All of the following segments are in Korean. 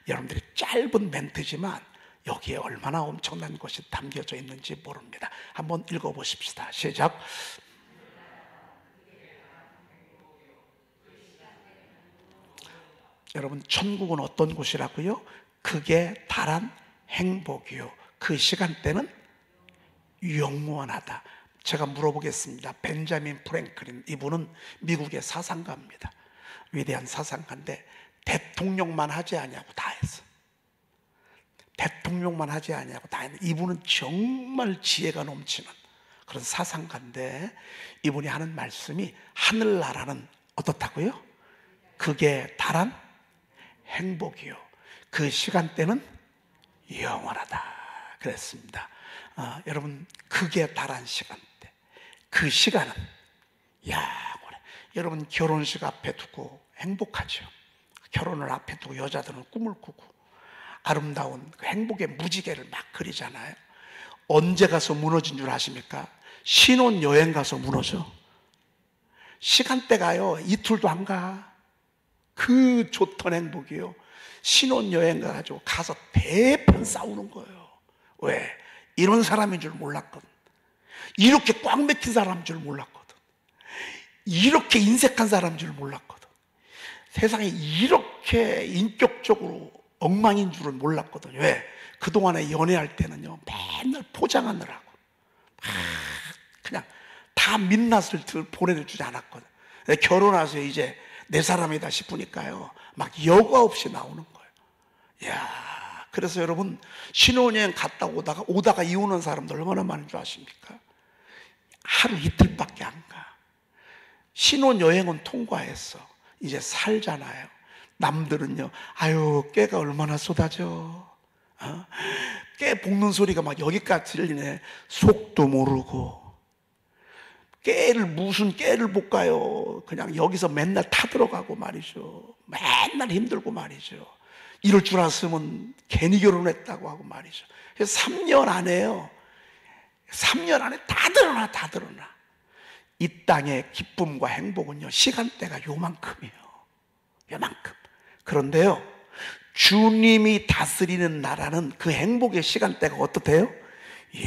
여러분들이 짧은 멘트지만 여기에 얼마나 엄청난 것이 담겨져 있는지 모릅니다. 한번 읽어보십시다. 시작. 여러분, 천국은 어떤 곳이라고요? 극에 달한 행복이요, 그 시간대는 영원하다. 제가 물어보겠습니다. 벤자민 프랭클린, 이분은 미국의 사상가입니다. 위대한 사상가인데 대통령만 하지 아니하고 다 했어. 대통령만 하지 아니하고 다 했는데 이분은 정말 지혜가 넘치는 그런 사상가인데, 이분이 하는 말씀이 하늘나라는 어떻다고요? 극에 달한 행복이요, 그 시간대는 영원하다 그랬습니다. 여러분, 극에 달한 시간대, 그 시간은 영원해. 여러분, 결혼식 앞에 두고 행복하죠. 결혼을 앞에 두고 여자들은 꿈을 꾸고 아름다운 그 행복의 무지개를 막 그리잖아요. 언제 가서 무너진 줄 아십니까? 신혼여행 가서 무너져. 시간대가요 이틀도 안 가. 그 좋던 행복이요, 신혼여행 가가지고 가서 대판 싸우는 거예요. 왜? 이런 사람인 줄 몰랐거든. 이렇게 꽉 막힌 사람인 줄 몰랐거든. 이렇게 인색한 사람인 줄 몰랐거든. 세상에 이렇게 인격적으로 엉망인 줄은 몰랐거든. 왜? 그동안에 연애할 때는요 맨날 포장하느라고 그냥 다 민낯을 보내주지 않았거든. 결혼해서 이제 내 사람이다 싶으니까요 막 여과 없이 나오는 거예요. 이야, 그래서 여러분, 신혼여행 갔다 오다가 이혼한 사람들 얼마나 많은 줄 아십니까? 하루 이틀밖에 안 가. 신혼여행은 통과했어. 이제 살잖아요. 남들은요, 아유 깨가 얼마나 쏟아져, 깨 볶는 소리가 막 여기까지 들리네. 속도 모르고 깨를, 무슨 깨를 볶아요. 그냥 여기서 맨날 타들어가고 말이죠. 맨날 힘들고 말이죠. 이럴 줄 알았으면 괜히 결혼했다고 하고 말이죠. 그래서 3년 안에요, 3년 안에 다 드러나. 이 땅의 기쁨과 행복은요 시간대가 요만큼이에요. 요만큼. 그런데요, 주님이 다스리는 나라는 그 행복의 시간대가 어떻대요?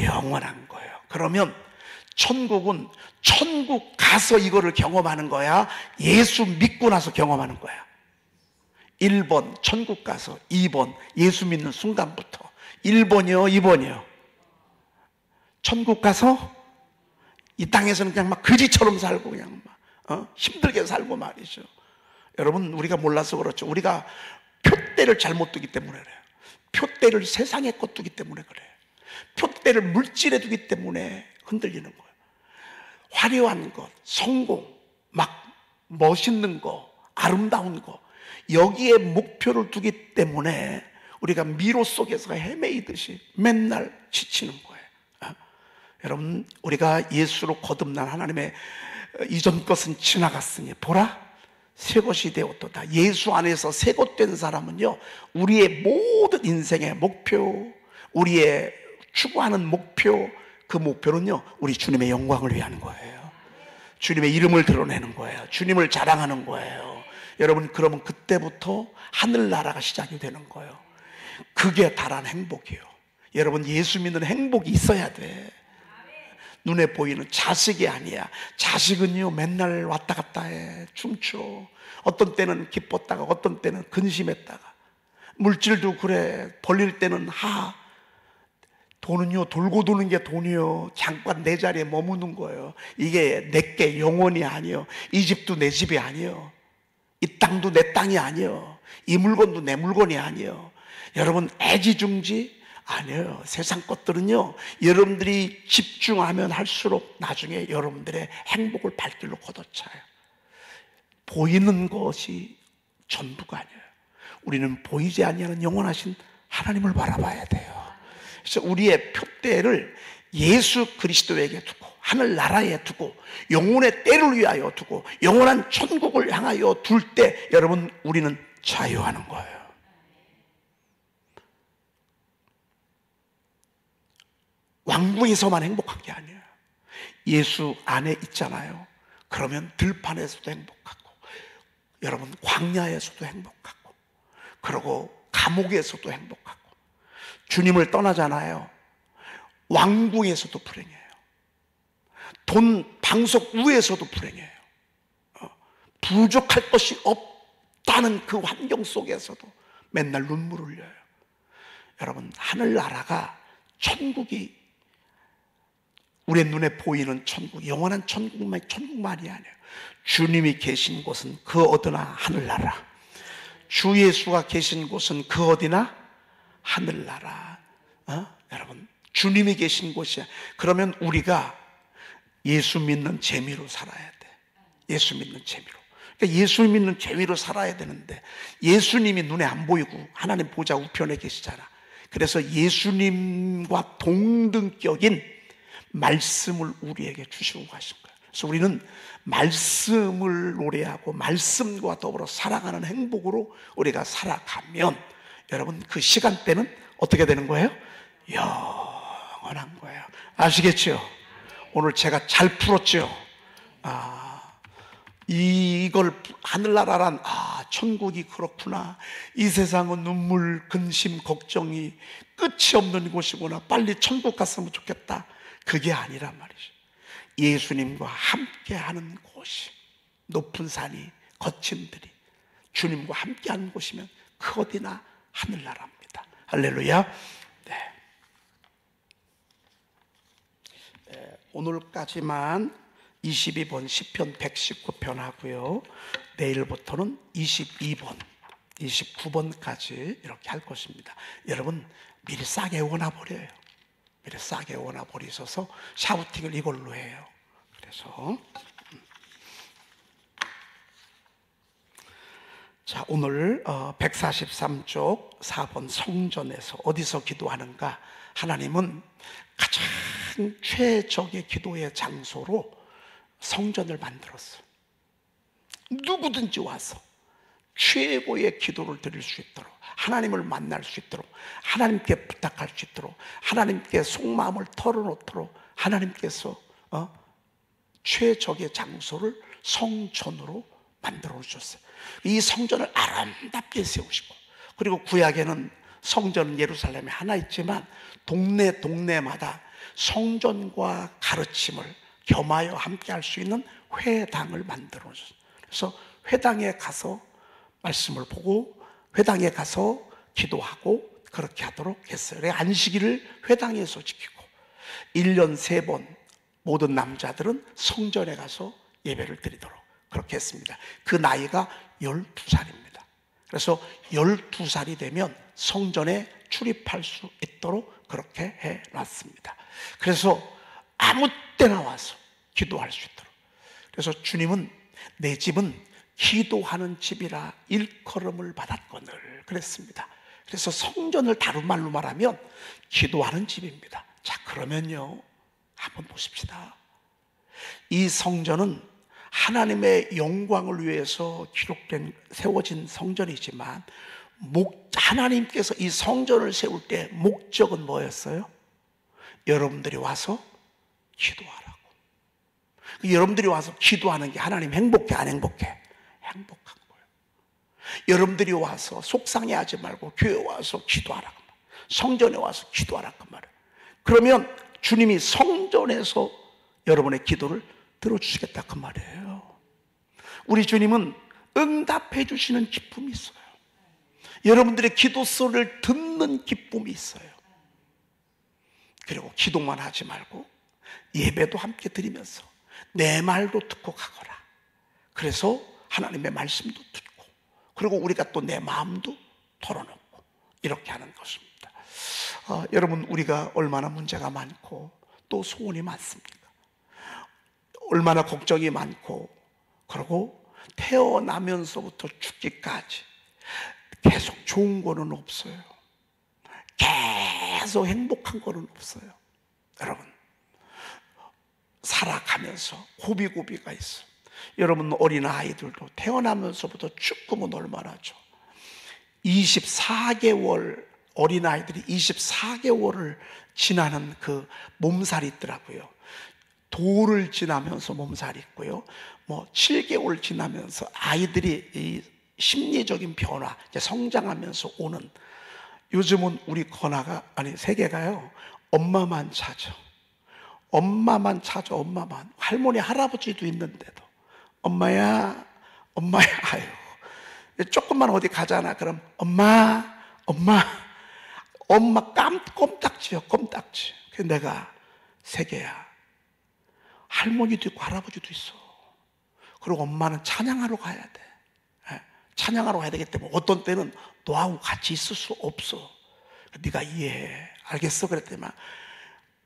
영원한 거예요. 그러면 천국은 천국 가서 이거를 경험하는 거야? 예수 믿고 나서 경험하는 거야? 1번 천국 가서, 2번 예수 믿는 순간부터. 1번이요 2번이요? 천국 가서 이 땅에서는 그냥 막 거지처럼 살고 그냥 막 힘들게 살고 말이죠. 여러분, 우리가 몰라서 그렇죠. 우리가 표대를 잘못 두기 때문에 그래요. 표대를 세상에 것 두기 때문에 그래요. 표대를 물질에 두기 때문에 흔들리는 거예요. 화려한 것, 성공, 막 멋있는 거, 아름다운 거, 여기에 목표를 두기 때문에 우리가 미로 속에서 헤매이듯이 맨날 지치는 거예요. 여러분, 우리가 예수로 거듭난 하나님의 이전 것은 지나갔으니 보라 새 것이 되었도다. 예수 안에서 새 것 된 사람은요, 우리의 모든 인생의 목표, 우리의 추구하는 목표, 그 목표는요 우리 주님의 영광을 위한 거예요. 주님의 이름을 드러내는 거예요. 주님을 자랑하는 거예요. 여러분, 그러면 그때부터 하늘나라가 시작이 되는 거예요. 그게 달한 행복이에요. 여러분, 예수 믿는 행복이 있어야 돼. 눈에 보이는 자식이 아니야. 자식은요 맨날 왔다 갔다 해. 춤춰. 어떤 때는 기뻤다가 어떤 때는 근심했다가. 물질도 그래. 벌릴 때는 돈은요 돌고 도는 게 돈이요 잠깐 내 자리에 머무는 거예요. 이게 내게 영원이 아니요, 이 집도 내 집이 아니요, 이 땅도 내 땅이 아니요, 이 물건도 내 물건이 아니요. 여러분, 애지중지 아니에요. 세상 것들은요 여러분들이 집중하면 할수록 나중에 여러분들의 행복을 발길로 걷어차요. 보이는 것이 전부가 아니에요. 우리는 보이지 아니하는 영원하신 하나님을 바라봐야 돼요. 그래서 우리의 표대를 예수 그리스도에게 두고, 하늘나라에 두고, 영혼의 때를 위하여 두고, 영원한 천국을 향하여 둘 때 여러분, 우리는 자유하는 거예요. 왕궁에서만 행복한 게 아니에요. 예수 안에 있잖아요. 그러면 들판에서도 행복하고, 여러분 광야에서도 행복하고, 그리고 감옥에서도 행복하고, 주님을 떠나잖아요. 왕궁에서도 불행해요. 돈 방석 위에서도 불행해요. 부족할 것이 없다는 그 환경 속에서도 맨날 눈물을 흘려요. 여러분, 하늘나라가, 천국이, 우리 눈에 보이는 천국, 영원한 천국만이 아니에요. 주님이 계신 곳은 그 어디나 하늘나라, 주 예수가 계신 곳은 그 어디나 하늘나라. 여러분, 주님이 계신 곳이야. 그러면 우리가 예수 믿는 재미로 살아야 돼. 예수 믿는 재미로. 그러니까 예수 믿는 재미로 살아야 되는데, 예수님이 눈에 안 보이고 하나님 보좌 우편에 계시잖아. 그래서 예수님과 동등격인 말씀을 우리에게 주시고 가신 거예요. 그래서 우리는 말씀을 노래하고 말씀과 더불어 살아가는 행복으로 우리가 살아가면, 여러분, 그 시간대는 어떻게 되는 거예요? 영원한 거예요. 아시겠죠? 오늘 제가 잘 풀었죠? 이걸 하늘나라란, 천국이 그렇구나, 이 세상은 눈물, 근심, 걱정이 끝이 없는 곳이구나, 빨리 천국 갔으면 좋겠다, 그게 아니란 말이죠. 예수님과 함께하는 곳이, 높은 산이, 거친 들이 주님과 함께하는 곳이면 그 어디나 하늘나라입니다. 할렐루야. 오늘까지만 22번 시편 119편 하고요, 내일부터는 22번, 29번까지 이렇게 할 것입니다. 여러분, 미리 싸게 원해버려요. 미리 싸게 원해버리셔서 샤우팅을 이걸로 해요. 그래서 자, 오늘 143쪽 4번 성전에서 어디서 기도하는가? 하나님은 가장 최적의 기도의 장소로 성전을 만들었어요. 누구든지 와서 최고의 기도를 드릴 수 있도록, 하나님을 만날 수 있도록, 하나님께 부탁할 수 있도록, 하나님께 속마음을 털어놓도록 하나님께서 최적의 장소를 성전으로 만들어 주셨어요. 이 성전을 아름답게 세우시고, 그리고 구약에는 성전은 예루살렘에 하나 있지만 동네마다 성전과 가르침을 겸하여 함께 할 수 있는 회당을 만들어 줬어요. 그래서 회당에 가서 말씀을 보고 회당에 가서 기도하고 그렇게 하도록 했어요. 안식일을 회당에서 지키고 1년 3번 모든 남자들은 성전에 가서 예배를 드리도록 그렇게 했습니다. 그 나이가 12살입니다. 그래서 12살이 되면 성전에 출입할 수 있도록 그렇게 해놨습니다. 그래서 아무 때나 와서 기도할 수 있도록. 그래서 주님은 내 집은 기도하는 집이라 일컬음을 받았거늘 그랬습니다. 그래서 성전을 다른 말로 말하면 기도하는 집입니다. 자, 그러면요, 한번 보십시다. 이 성전은 하나님의 영광을 위해서 세워진 성전이지만 하나님께서 이 성전을 세울 때 목적은 뭐였어요? 여러분들이 와서 기도하라고. 여러분들이 와서 기도하는 게 하나님 행복해, 안 행복해? 행복한 거예요. 여러분들이 와서 속상해하지 말고 교회 와서 기도하라고, 성전에 와서 기도하라고 말이에요. 그러면 주님이 성전에서 여러분의 기도를 들어주시겠다 그 말이에요. 우리 주님은 응답해 주시는 기쁨이 있어요. 여러분들의 기도 소리를 듣는 기쁨이 있어요. 그리고 기도만 하지 말고 예배도 함께 드리면서 내 말도 듣고 가거라. 그래서 하나님의 말씀도 듣고, 그리고 우리가 또 내 마음도 털어놓고 이렇게 하는 것입니다. 여러분, 우리가 얼마나 문제가 많고 또 소원이 많습니까? 얼마나 걱정이 많고, 그리고 태어나면서부터 죽기까지 계속 좋은 거는 없어요. 계속 행복한 거는 없어요. 여러분, 살아가면서 고비고비가 있어요. 여러분, 어린아이들도 태어나면서부터 죽으면 얼마나 좋아. 24개월, 어린아이들이 24개월을 지나는 그 몸살이 있더라고요. 돌을 지나면서 몸살이 있고요, 7개월 지나면서 아이들이 이 심리적인 변화, 이제 성장하면서 오는. 요즘은 우리 건아가, 아니 세계가요, 엄마만 찾아. 엄마만 찾아. 엄마만. 할머니 할아버지도 있는데도 엄마야, 엄마야. 아유, 조금만 어디 가잖아. 그럼 엄마, 엄마, 엄마 꼼딱지요, 꼼딱지. 그래서 내가 세계야, 할머니도 있고 할아버지도 있어. 그리고 엄마는 찬양하러 가야 돼. 예, 찬양하러 가야 되기 때문에 어떤 때는 너하고 같이 있을 수 없어. 네가 이해해. 알겠어? 그랬더니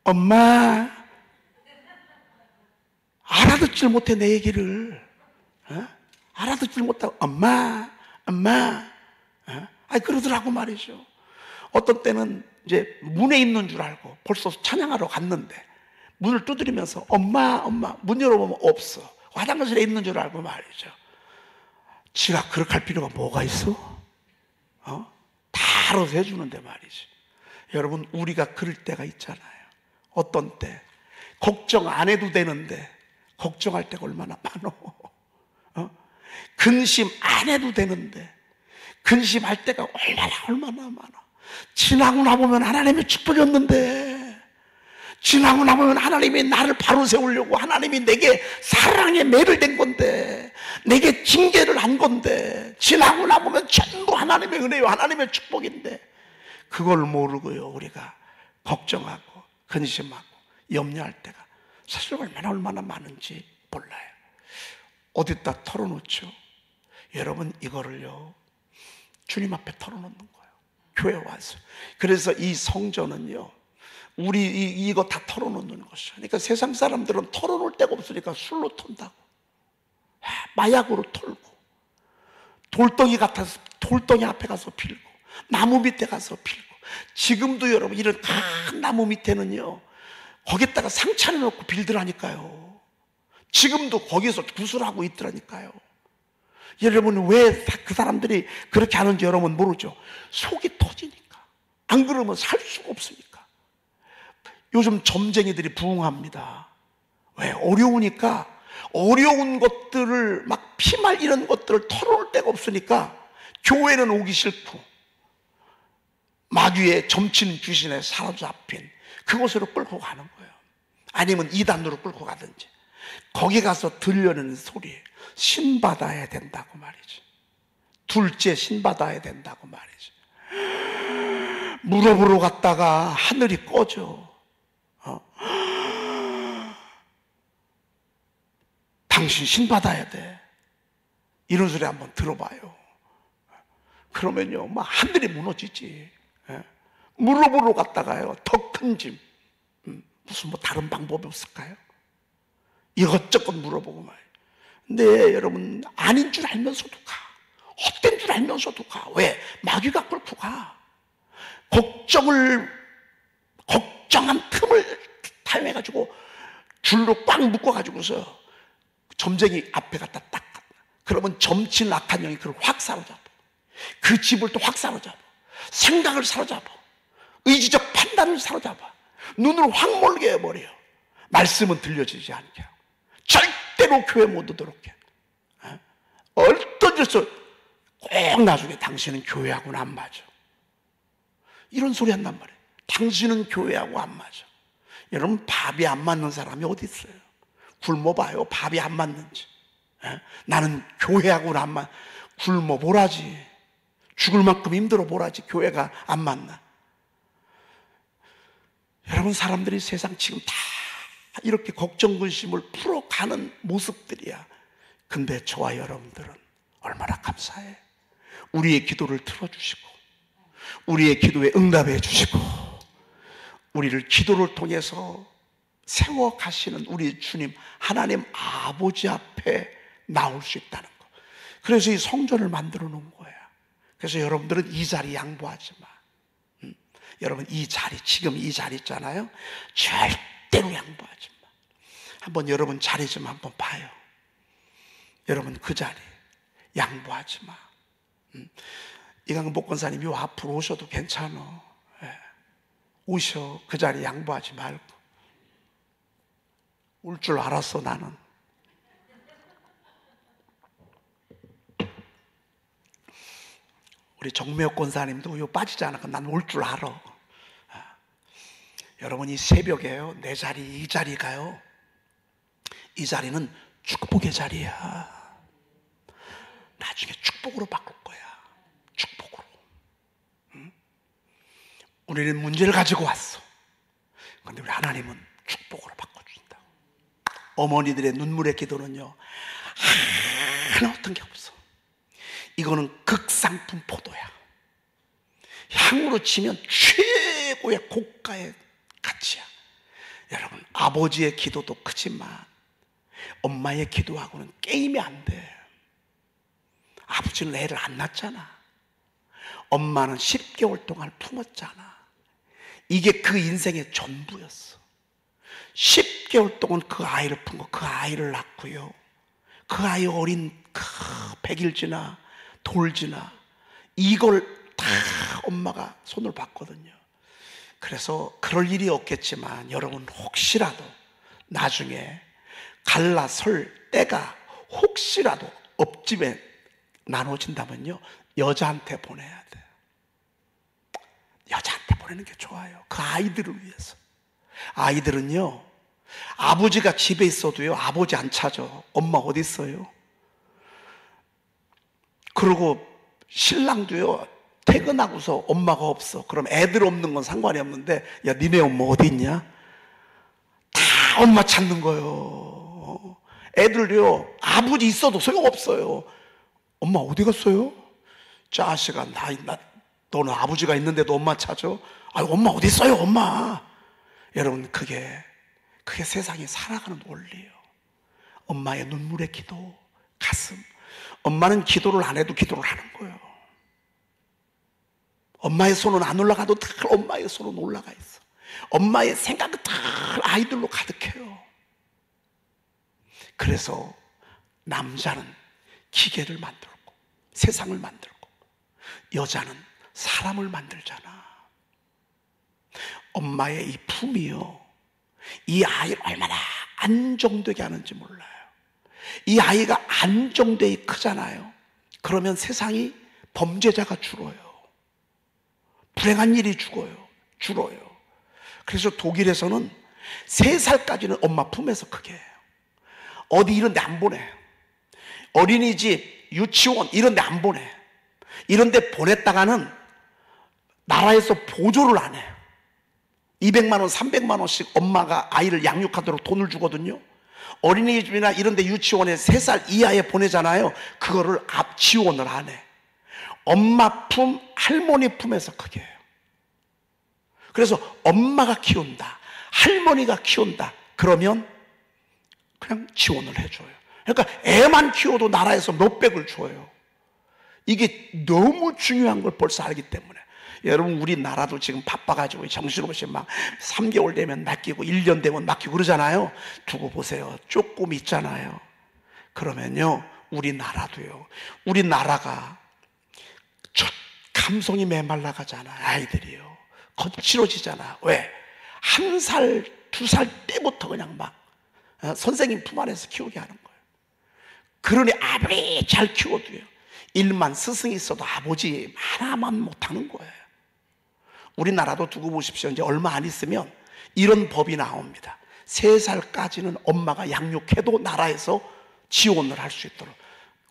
엄마, 알아듣질 못해 내 얘기를. 어? 알아듣질 못하고 엄마, 엄마. 어? 아니 그러더라고 말이죠. 어떤 때는 이제 문에 있는 줄 알고 벌써 찬양하러 갔는데 문을 두드리면서 엄마, 엄마. 문 열어보면 없어. 화장실에 있는 줄 알고 말이죠. 지가 그렇게 할 필요가 뭐가 있어? 다 알아서 해주는데 말이지. 여러분, 우리가 그럴 때가 있잖아요. 어떤 때 걱정 안 해도 되는데 걱정할 때가 얼마나 많어. 근심 안 해도 되는데 근심할 때가 얼마나 많아. 지나고 나보면 하나님의 축복이었는데, 지나고 나보면 하나님이 나를 바로 세우려고 하나님이 내게 사랑의 매를 댄 건데, 내게 징계를 한 건데, 지나고 나보면 전부 하나님의 은혜요, 하나님의 축복인데, 그걸 모르고요, 우리가 걱정하고 근심하고 염려할 때가 사실 얼마나 많은지 몰라요. 어디다 털어놓죠? 여러분, 이거를요, 주님 앞에 털어놓는 거예요. 교회 와서. 그래서 이 성전은요, 우리 이거 다 털어놓는 것이죠. 그러니까 세상 사람들은 털어놓을 데가 없으니까 술로 턴다고, 마약으로 털고, 돌덩이 같아서 돌덩이 앞에 가서 빌고, 나무 밑에 가서 빌고. 지금도 여러분, 이런 큰 나무 밑에는요, 거기다가 상처 놓고 빌더라니까요. 지금도 거기서 구슬하고 있더라니까요. 여러분, 왜 그 사람들이 그렇게 하는지 여러분 모르죠? 속이 터지니까. 안 그러면 살 수가 없으니까. 요즘 점쟁이들이 부흥합니다. 왜? 어려우니까. 어려운 것들을 막 피말 이런 것들을 털어놓을 데가 없으니까 교회는 오기 싫고 마귀의 점치는 귀신에 사로잡힌 그곳으로 끌고 가는 거예요. 아니면 이단으로 끌고 가든지. 거기 가서 들려는 소리, 신받아야 된다고 말이지. 둘째 신받아야 된다고 말이지. 무릎으로 갔다가 하늘이 꺼져. 당신 신받아야 돼. 이런 소리 한번 들어봐요. 그러면요, 막 하늘이 무너지지. 무릎으로 갔다가요, 더 큰 짐. 무슨 뭐 다른 방법이 없을까요? 이것저것 물어보고 말이에요. 근데 여러분, 아닌 줄 알면서도 가. 헛된 줄 알면서도 가. 왜? 마귀가 끌고 가. 걱정한 틈을 타임해가지고 줄로 꽉 묶어가지고서 점쟁이 앞에 갖다 딱. 그러면 점친 악한 영이 그걸 확 사로잡아. 그 집을 또 확 사로잡아. 생각을 사로잡아. 의지적 판단을 사로잡아. 눈을 확 멀게 해버려요. 말씀은 들려지지 않게 하고. 절대로 교회 못 오도록 해. 얼떨져서 꼭 나중에 당신은 교회하고는 안 맞아. 이런 소리 한단 말이에요. 당신은 교회하고 안 맞아. 여러분, 밥이 안 맞는 사람이 어디 있어요? 굶어봐요. 밥이 안 맞는지. 나는 교회하고는 안 맞아. 굶어보라지. 죽을 만큼 힘들어 보라지. 교회가 안 맞나. 여러분, 사람들이 세상 지금 다 이렇게 걱정 근심을 풀어가는 모습들이야. 근데 저와 여러분들은 얼마나 감사해. 우리의 기도를 들어주시고 우리의 기도에 응답해 주시고 우리를 기도를 통해서 세워가시는 우리 주님 하나님 아버지 앞에 나올 수 있다는 거. 그래서 이 성전을 만들어 놓은 거야. 그래서 여러분들은 이 자리 양보하지 마. 여러분, 이 자리, 지금 이 자리 있잖아요, 절대로 양보하지 마. 한번 여러분 자리 좀 한번 봐요. 여러분, 그 자리 양보하지 마. 이강근 목권사님 요 앞으로 오셔도 괜찮아. 오셔. 그 자리 양보하지 말고. 올 줄 알았어. 나는 우리 정매혁 권사님도 이거 빠지지 않아. 난 올 줄 알아. 여러분, 이 새벽에요, 내 자리, 이 자리가요, 이 자리는 축복의 자리야. 나중에 축복으로 바꿀 거야. 축복으로. 응? 우리는 문제를 가지고 왔어. 그런데 우리 하나님은 축복으로 바꿔준다. 어머니들의 눈물의 기도는요, 하나 어떤 게 없어. 이거는 극상품 포도야. 향으로 치면 최고의 고가의 가치야. 여러분, 아버지의 기도도 크지만 엄마의 기도하고는 게임이 안 돼. 아버지는 애를 안 낳았잖아. 엄마는 10개월 동안 품었잖아. 이게 그 인생의 전부였어. 10개월 동안 그 아이를 품고 그 아이를 낳고요, 그 아이 어린 그 100일 지나 돌 지나 이걸 다 엄마가 손을 봤거든요. 그래서 그럴 일이 없겠지만 여러분, 혹시라도 나중에 갈라설 때가 혹시라도 옆집에 나눠진다면요, 여자한테 보내야 돼. 여자한테 보내는 게 좋아요. 그 아이들을 위해서. 아이들은요, 아버지가 집에 있어도요, 아버지 안 찾아. 엄마 어디 있어요? 그리고 신랑도요, 퇴근하고서 엄마가 없어. 그럼 애들 없는 건 상관이 없는데, 야, 니네 엄마 어디 있냐? 다 엄마 찾는 거예요. 애들요, 아버지 있어도 소용없어요. 엄마 어디 갔어요? 자식아, 너는 아버지가 있는데도 엄마 찾아? 아유, 엄마 어디 있어요, 엄마? 여러분, 그게 세상이 살아가는 원리예요. 엄마의 눈물의 기도, 가슴. 엄마는 기도를 안 해도 기도를 하는 거예요. 엄마의 손은 안 올라가도 다 엄마의 손은 올라가 있어. 엄마의 생각은 다 아이들로 가득해요. 그래서 남자는 기계를 만들고 세상을 만들고, 여자는 사람을 만들잖아. 엄마의 이 품이요, 이 아이를 얼마나 안정되게 하는지 몰라요. 이 아이가 안정되게 크잖아요. 그러면 세상이 범죄자가 줄어요. 불행한 일이 줄어요. 그래서 독일에서는 3살까지는 엄마 품에서 크게 해요. 어디 이런 데 안 보내. 어린이집, 유치원 이런 데 안 보내. 이런 데 보냈다가는 나라에서 보조를 안 해. 200만 원, 300만 원씩 엄마가 아이를 양육하도록 돈을 주거든요. 어린이집이나 이런 데 유치원에 3살 이하에 보내잖아요. 그거를 지원을 안 해. 엄마 품, 할머니 품에서 크게 해요. 그래서 엄마가 키운다, 할머니가 키운다, 그러면 그냥 지원을 해줘요. 그러니까 애만 키워도 나라에서 몇백을 줘요. 이게 너무 중요한 걸 벌써 알기 때문에. 여러분, 우리나라도 지금 바빠가지고 정신없이 막 3개월 되면 맡기고 1년 되면 맡기고 그러잖아요. 두고 보세요. 조금 있잖아요. 그러면요, 우리나라도요, 우리나라가 감성이 메말라 가잖아. 아이들이요, 거칠어지잖아. 왜? 1살, 2살 때부터 그냥 막 선생님 품 안에서 키우게 하는 거예요. 그러니 아무리 잘 키워도요, 일만 스승이 있어도 아버지 하나만 못하는 거예요. 우리나라도 두고 보십시오. 이제 얼마 안 있으면 이런 법이 나옵니다. 3살까지는 엄마가 양육해도 나라에서 지원을 할 수 있도록.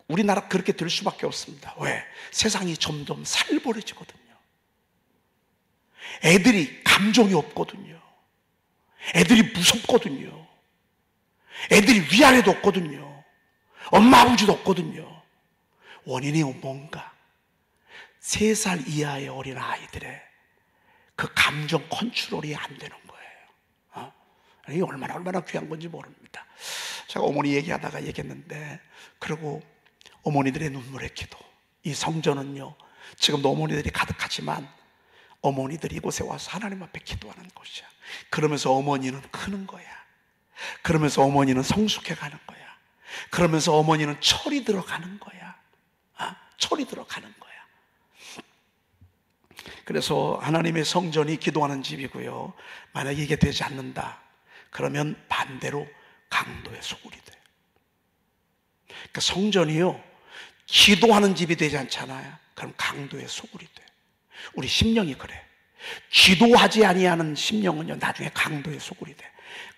우리나라 그렇게 될 수밖에 없습니다. 왜? 세상이 점점 살벌해지거든요. 애들이 감정이 없거든요. 애들이 무섭거든요. 애들이 위아래도 없거든요. 엄마 아버지도 없거든요. 원인이 뭔가? 3살 이하의 어린 아이들의 그 감정 컨트롤이 안 되는 거예요. 이게 얼마나 귀한 건지 모릅니다. 제가 어머니 얘기하다가 얘기했는데, 그리고 어머니들의 눈물의 기도. 이 성전은요, 지금도 어머니들이 가득하지만 어머니들이 이곳에 와서 하나님 앞에 기도하는 곳이야. 그러면서 어머니는 크는 거야. 그러면서 어머니는 성숙해 가는 거야. 그러면서 어머니는 철이 들어가는 거야. 철이 들어가는 거야. 그래서 하나님의 성전이 기도하는 집이고요, 만약에 이게 되지 않는다, 그러면 반대로 강도의 소굴이 돼. 그러니까 성전이요, 기도하는 집이 되지 않잖아요. 그럼 강도의 소굴이 돼. 우리 심령이 그래. 기도하지 아니하는 심령은요, 나중에 강도의 소굴이 돼.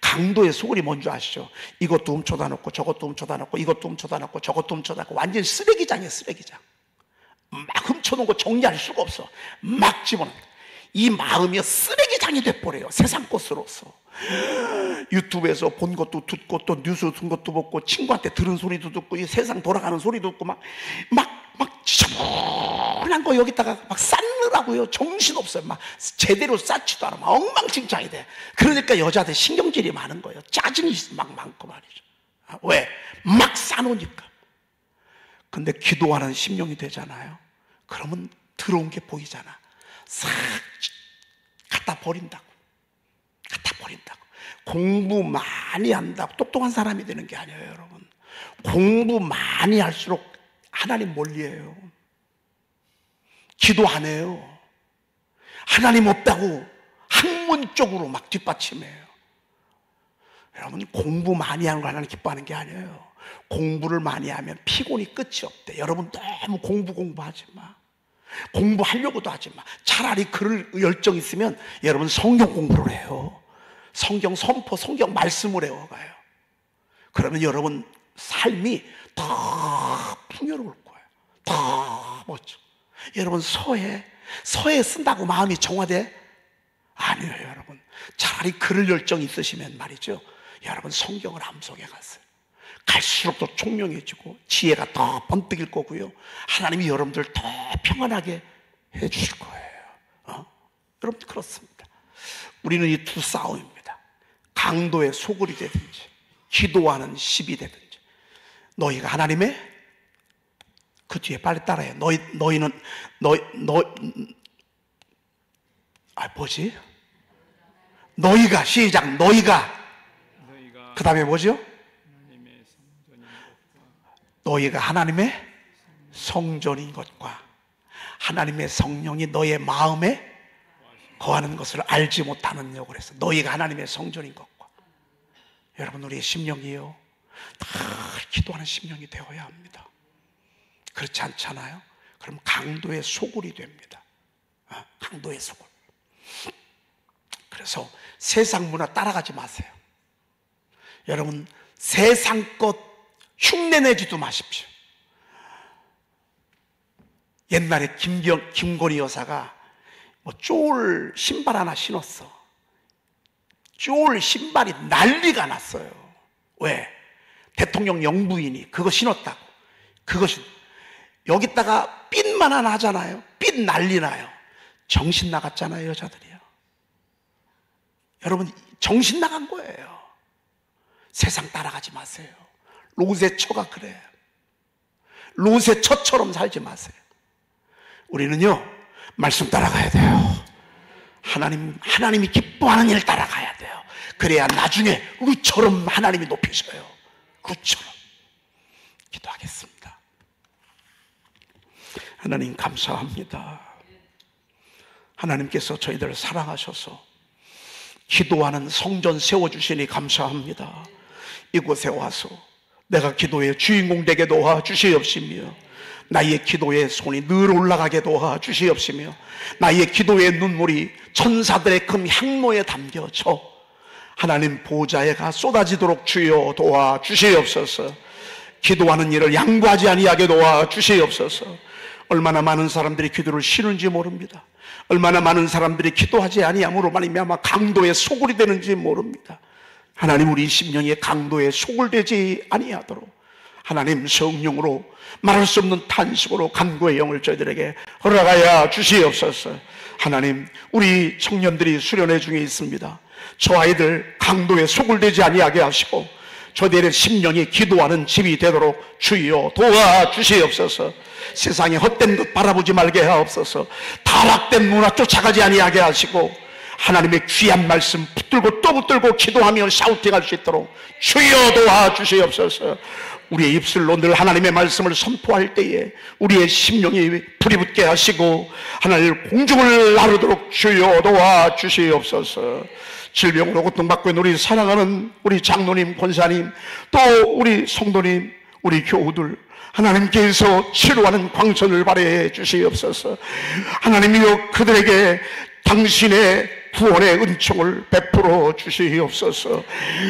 강도의 소굴이 뭔지 아시죠? 이것도 훔쳐다 놓고 저것도 훔쳐다 놓고 이것도 훔쳐다 놓고 저것도 훔쳐다 놓고 완전 쓰레기장이에요. 쓰레기장. 막 훔쳐놓은 거 정리할 수가 없어. 막 집어넣는 거야. 이 마음이 쓰레기장이 돼버려요. 세상 것으로서. 유튜브에서 본 것도 듣고 또 뉴스 든 것도 보고 친구한테 들은 소리도 듣고 이 세상 돌아가는 소리도 듣고 막 지저분한 거 여기다가 막 쌓느라고요. 정신없어요. 막 제대로 쌓지도 않아. 막 엉망진창이 돼. 그러니까 여자들 신경질이 많은 거예요. 짜증이 막 많고 말이죠. 왜? 막 쌓놓으니까. 근데 기도하는 심령이 되잖아요. 그러면 들어온 게 보이잖아. 싹 갖다 버린다고. 갖다 버린다고. 공부 많이 한다고 똑똑한 사람이 되는 게 아니에요, 여러분. 공부 많이 할수록 하나님 멀리해요. 기도 안 해요. 하나님 없다고 학문적으로 막 뒷받침해요. 여러분, 공부 많이 하는 거 하나님 기뻐하는 게 아니에요. 공부를 많이 하면 피곤이 끝이 없대. 여러분, 너무 공부하지 마. 공부하려고도 하지 마. 차라리 그럴 열정 있으면 여러분 성경 공부를 해요. 성경 선포, 성경 말씀을 외워가요. 그러면 여러분 삶이 더 풍요로울 거예요. 더 멋져. 여러분 서예 쓴다고 마음이 정화돼? 아니에요, 여러분. 차라리 그럴 열정이 있으시면 말이죠, 여러분 성경을 암송해 갔어요. 갈수록 더 총명해지고 지혜가 더 번뜩일 거고요. 하나님이 여러분들 더 평안하게 해주실 거예요. 여러분, 그렇습니다. 우리는 이 두 싸움입니다. 강도의 소굴이 되든지 기도하는 집이 되든지. 너희가 하나님의, 그 뒤에 빨리 따라해. 너희는 너희가, 시작. 너희가 그 다음에 뭐죠? 너희가 하나님의 성전인 것과 하나님의 성령이 너의 마음에 거하는 것을 알지 못하느냐고 그래서 너희가 하나님의 성전인 것과. 여러분, 우리의 심령이요, 다 기도하는 심령이 되어야 합니다. 그렇지 않잖아요? 그럼 강도의 소굴이 됩니다. 강도의 소굴. 그래서 세상 문화 따라가지 마세요. 여러분, 세상 것 흉내내지도 마십시오. 옛날에 김건희 여사가 쫄 신발 하나 신었어. 쫄 신발이 난리가 났어요. 왜? 대통령 영부인이 그거 신었다고. 그것이 여기다가 삔만 하나 하잖아요. 삔 난리 나요. 정신 나갔잖아요, 여자들이요. 여러분, 정신 나간 거예요. 세상 따라가지 마세요. 로세처가 그래요. 로세처처럼 살지 마세요. 우리는요, 말씀 따라가야 돼요. 하나님이 기뻐하는 일 따라가야 돼요. 그래야 나중에 루처럼 하나님이 높이셔요. 루처럼. 기도하겠습니다. 하나님, 감사합니다. 하나님께서 저희들을 사랑하셔서 기도하는 성전 세워주시니 감사합니다. 이곳에 와서 내가 기도의 주인공 되게 도와주시옵시며, 나의 기도의 손이 늘 올라가게 도와주시옵시며, 나의 기도의 눈물이 천사들의 금 향로에 담겨져 하나님 보좌에가 쏟아지도록 주여 도와주시옵소서. 기도하는 일을 양보하지 아니하게 도와주시옵소서. 얼마나 많은 사람들이 기도를 쉬는지 모릅니다. 얼마나 많은 사람들이 기도하지 아니함으로 말미암아 강도의 소굴이 되는지 모릅니다. 하나님, 우리 심령의 강도에 소굴되지 아니하도록 하나님 성령으로 말할 수 없는 탄식으로 간구의 영을 저희들에게 허락하여 주시옵소서. 하나님, 우리 청년들이 수련회 중에 있습니다. 저 아이들 강도에 소굴되지 아니하게 하시고 저들의 심령이 기도하는 집이 되도록 주여 도와주시옵소서. 세상에 헛된 것 바라보지 말게 하옵소서. 타락된 문화 쫓아가지 아니하게 하시고 하나님의 귀한 말씀 붙들고 또 붙들고 기도하며 샤우팅할 수 있도록 주여 도와주시옵소서. 우리의 입술로 늘 하나님의 말씀을 선포할 때에 우리의 심령이 불이 붙게 하시고 하나님의 공중을 나르도록 주여 도와주시옵소서. 질병으로 고통받고 있는 우리 사랑하는 우리 장로님, 권사님, 또 우리 성도님, 우리 교우들, 하나님께서 치료하는 광선을 발휘해 주시옵소서. 하나님이여 그들에게 당신의 구원의 은총을 베풀어 주시옵소서.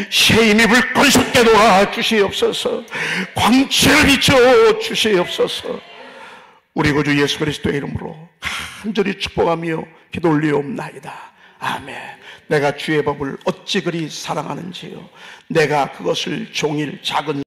새 힘이 불끈 도와 주시옵소서. 광채를 비춰 주시옵소서. 우리 구주 예수 그리스도의 이름으로 간절히 축복하며 기도 올리옵나이다. 아멘. 내가 주의 법을 어찌 그리 사랑하는지요. 내가 그것을 종일 작은